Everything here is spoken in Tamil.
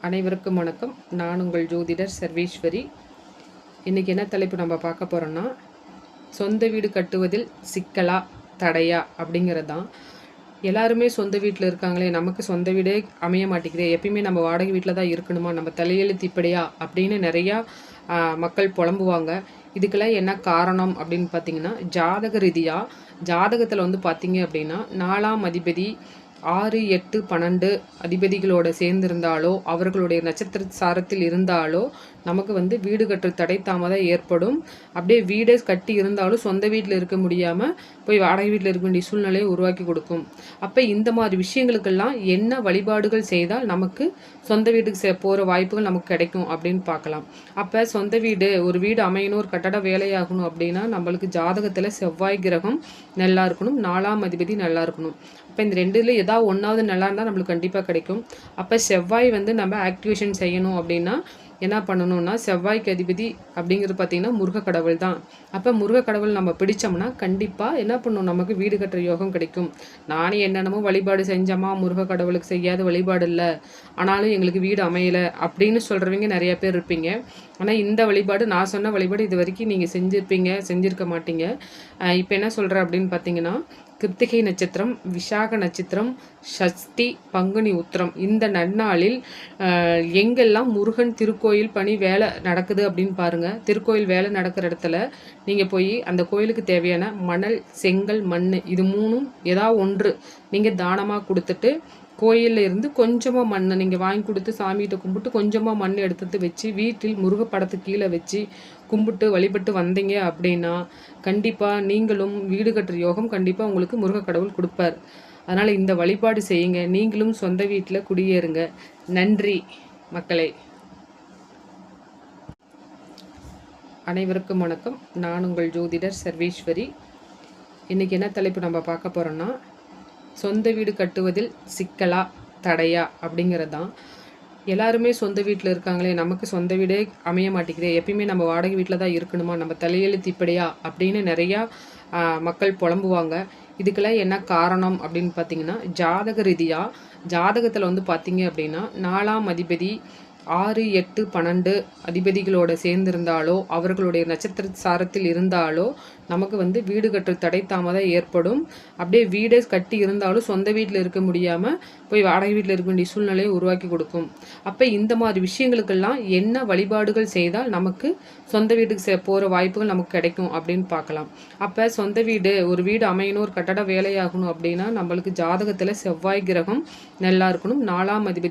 அனைவருக்கும் வணக்கம். நான் உங்கள் ஜோதிடர் சர்வேஸ்வரி. இன்றைக்கி என்ன தலைப்பு நம்ம பார்க்க போகிறோன்னா, சொந்த வீடு கட்டுவதில் சிக்கலா தடையா அப்படிங்கிறது தான். எல்லாருமே சொந்த வீட்டில் இருக்காங்களே, நமக்கு சொந்த வீடே அமைய மாட்டேங்குதே, எப்பயுமே நம்ம வாடகை வீட்டில் தான் இருக்கணுமா, நம்ம தலையெழுத்து இப்படியா அப்படின்னு நிறையா மக்கள் புலம்புவாங்க. இதுக்கெல்லாம் என்ன காரணம் அப்படின்னு பார்த்தீங்கன்னா, ஜாதக ரீதியாக ஜாதகத்தில் பார்த்தீங்க அப்படின்னா 4ஆம் அதிபதி 6, 8, 12 அதிபதிகளோடு சேர்ந்திருந்தாலோ, அவர்களுடைய நட்சத்திர சாரத்தில் இருந்தாலோ நமக்கு வீடு கட்டுற தடை தாமதம் ஏற்படும். அப்படியே வீடே கட்டி இருந்தாலும் சொந்த வீட்டில் இருக்க முடியாமல் போய் வாடகை வீட்டில் இருக்க வேண்டிய சூழ்நிலையை உருவாக்கி கொடுக்கும். அப்போ இந்த மாதிரி விஷயங்களுக்கெல்லாம் என்ன வழிபாடுகள் செய்தால் நமக்கு சொந்த வீட்டுக்கு போகிற வாய்ப்புகள் நமக்கு கிடைக்கும் அப்படின்னு பார்க்கலாம். அப்போ சொந்த வீடு, ஒரு வீடு அமையணும், ஒரு கட்டட வேலையாகணும் அப்படின்னா நம்மளுக்கு ஜாதகத்தில் செவ்வாய் கிரகம் நல்லா இருக்கணும், 4ஆம் அதிபதி நல்லா இருக்கணும். இப்போ இந்த ரெண்டுல ஏதாவது ஒன்றாவது நல்லா இருந்தால் நம்மளுக்கு கண்டிப்பாக கிடைக்கும். அப்போ செவ்வாய் நம்ம ஆக்டிவேஷன் செய்யணும் அப்படின்னா என்ன பண்ணணும்னா, செவ்வாய்க்கு அதிபதி அப்படிங்கிறது பார்த்திங்கன்னா முருக கடவுள் தான். அப்போ முருக கடவுள் நம்ம பிடிச்சோம்னா கண்டிப்பாக என்ன பண்ணணும், நமக்கு வீடு கட்டுற யோகம் கிடைக்கும். நானே என்னென்னமோ வழிபாடு செஞ்சோமா, முருக கடவுளுக்கு செய்யாத வழிபாடு இல்லை, ஆனாலும் எங்களுக்கு வீடு அமையலை அப்படின்னு சொல்கிறவங்க நிறைய பேர் இருப்பீங்க. ஆனால் இந்த வழிபாடு, நான் சொன்ன வழிபாடு இது வரைக்கும் நீங்கள் செஞ்சுருக்க மாட்டீங்க. இப்போ என்ன சொல்கிறேன் அப்படின்னு பார்த்தீங்கன்னா, கிருத்திகை நட்சத்திரம், விசாக நட்சத்திரம், சஷ்டி, பங்குனி உத்திரம் இந்த நன்னாளில் எங்கெல்லாம் முருகன் திருக்கோயில் பணி வேலை நடக்குது அப்படின்னு பாருங்கள். திருக்கோயில் வேலை நடக்கிற இடத்துல நீங்கள் போய் அந்த கோயிலுக்கு தேவையான மணல், செங்கல், மண் இது மூணும் ஏதாவது ஒன்று நீங்கள் தானமாக கொடுத்துட்டு, கோயிலில் இருந்து கொஞ்சமாக மண் நீங்கள் வாங்கி கொடுத்து சாமிகிட்ட கும்பிட்டு கொஞ்சமாக மண் எடுத்து வச்சு வீட்டில் முருகப்படத்துக்கு கீழே வச்சு கும்பிட்டு வழிபட்டு வந்தீங்க அப்படின்னா கண்டிப்பாக நீங்களும் வீடு கட்டுற யோகம் கண்டிப்பாக உங்களுக்கு முருக கடவுள் கொடுப்பார். அதனால் இந்த வழிபாடு செய்யுங்க, நீங்களும் சொந்த வீட்டில் குடியேறுங்க. நன்றி மக்களே. அனைவருக்கும் வணக்கம். நான் உங்கள் ஜோதிடர் சர்வேஸ்வரி. இன்றைக்கி என்ன தலைப்பு நம்ம பார்க்க போகிறோன்னா, சொந்த வீடு கட்டுவதில் சிக்கலா தடையா அப்படிங்கிறது தான். எல்லாருமே சொந்த வீட்டில் இருக்காங்களே, நமக்கு சொந்த வீடே அமைய மாட்டேங்குதே, எப்பயுமே நம்ம வாடகை வீட்டில் தான் இருக்கணுமா, நம்ம தலையெழுத்து இப்படியா அப்படின்னு நிறையா மக்கள் புலம்புவாங்க. இதுக்கெல்லாம் என்ன காரணம் அப்படின்னு பார்த்தீங்கன்னா, ஜாதக ரீதியாக ஜாதகத்தில் பார்த்தீங்க அப்படின்னா 4ஆம் அதிபதி 6, 8, 12 அதிபதிகளோடு சேர்ந்திருந்தாலோ, அவர்களுடைய நட்சத்திர சாரத்தில் இருந்தாலோ நமக்கு வீடு கட்டுற தடை தாமதம் ஏற்படும். அப்படியே வீடே கட்டி இருந்தாலும் சொந்த வீட்டில் இருக்க முடியாமல் போய் வாடகை வீட்டில் இருக்க வேண்டிய சூழ்நிலையை உருவாக்கி கொடுக்கும். அப்போ இந்த மாதிரி விஷயங்களுக்கெல்லாம் என்ன வழிபாடுகள் செய்தால் நமக்கு சொந்த வீட்டுக்கு போகிற வாய்ப்புகள் நமக்கு கிடைக்கும் அப்படின்னு பார்க்கலாம். அப்போ சொந்த வீடு, ஒரு வீடு அமையணும், ஒரு கட்டட வேலையாகணும் அப்படின்னா நம்மளுக்கு ஜாதகத்தில் செவ்வாய் கிரகம் நல்லா இருக்கணும், 4ஆம் அதிபதி